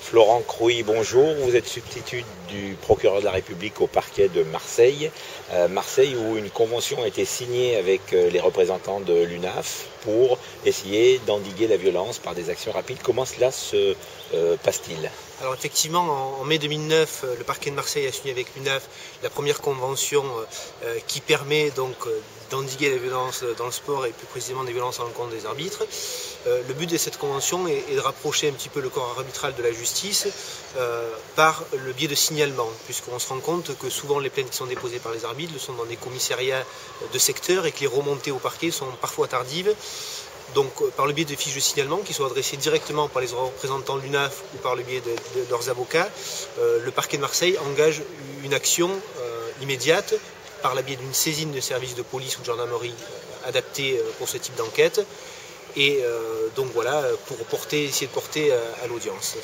Florent Crouy, bonjour. Vous êtes substitut du procureur de la République au parquet de Marseille. Marseille, où une convention a été signée avec les représentants de l'UNAF pour essayer d'endiguer la violence par des actions rapides. Comment cela se passe-t-il? Alors effectivement, en mai 2009, le parquet de Marseille a signé avec l'UNAF la première convention qui permet donc d'endiguer la violence dans le sport et plus précisément des violences à l'encontre des arbitres. Le but de cette convention est de rapprocher un petit peu le corps arbitral de la justice par le biais de signalement, puisqu'on se rend compte que souvent les plaintes qui sont déposées par les arbitres sont dans des commissariats de secteur et que les remontées au parquet sont parfois tardives. Donc par le biais de fiches de signalement qui sont adressées directement par les représentants de l'UNAF ou par le biais de leurs avocats, le parquet de Marseille engage une action immédiate par le biais d'une saisine de services de police ou de gendarmerie adaptés pour ce type d'enquête. Et donc voilà, pour essayer de porter à l'audience.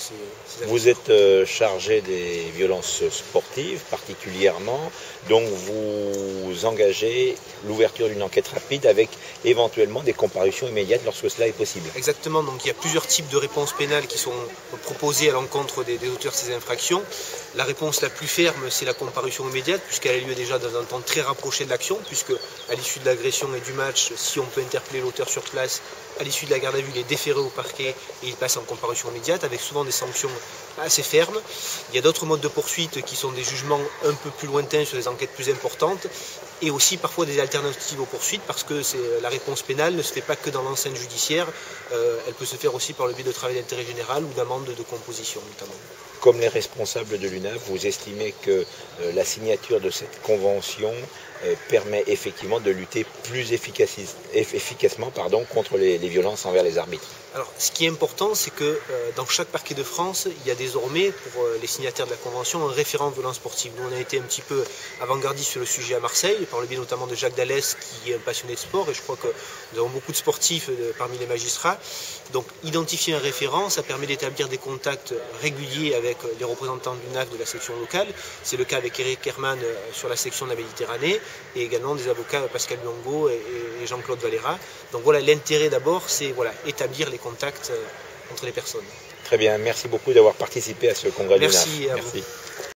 Vous êtes chargé des violences sportives particulièrement, donc vous engagez l'ouverture d'une enquête rapide avec éventuellement des comparutions immédiates lorsque cela est possible. Exactement, donc il y a plusieurs types de réponses pénales qui sont proposées à l'encontre des auteurs de ces infractions. La réponse la plus ferme, c'est la comparution immédiate, puisqu'elle a lieu déjà dans un temps très rapproché de l'action, puisque à l'issue de l'agression et du match, si on peut interpeller l'auteur sur place, à l'issue de la garde à vue, il est déféré au parquet et il passe en comparution immédiate avec souvent des sanctions assez fermes. Il y a d'autres modes de poursuite qui sont des jugements un peu plus lointains sur des enquêtes plus importantes et aussi parfois des alternatives aux poursuites parce que la réponse pénale ne se fait pas que dans l'enceinte judiciaire, elle peut se faire aussi par le biais de travail d'intérêt général ou d'amende de composition notamment. Comme les responsables de l'UNAF, vous estimez que la signature de cette convention permet effectivement de lutter plus efficacement contre les violences envers les arbitres? Alors, ce qui est important, c'est que dans chaque parquet de France, il y a désormais, pour les signataires de la Convention, un référent de violence sportive. Nous, on a été un petit peu avant-gardistes sur le sujet à Marseille, par le biais notamment de Jacques Dallès, qui est un passionné de sport, et je crois que nous avons beaucoup de sportifs parmi les magistrats. Donc, identifier un référent, ça permet d'établir des contacts réguliers avec les représentants de l'UNAF de la section locale. C'est le cas avec Eric Herman sur la section de la Méditerranée, et également des avocats Pascal Longo et Jean-Claude Valera. Donc voilà, l'intérêt d'abord, c'est établir les contacts entre les personnes. Très bien, merci beaucoup d'avoir participé à ce congrès de l'UNAF. Merci à vous.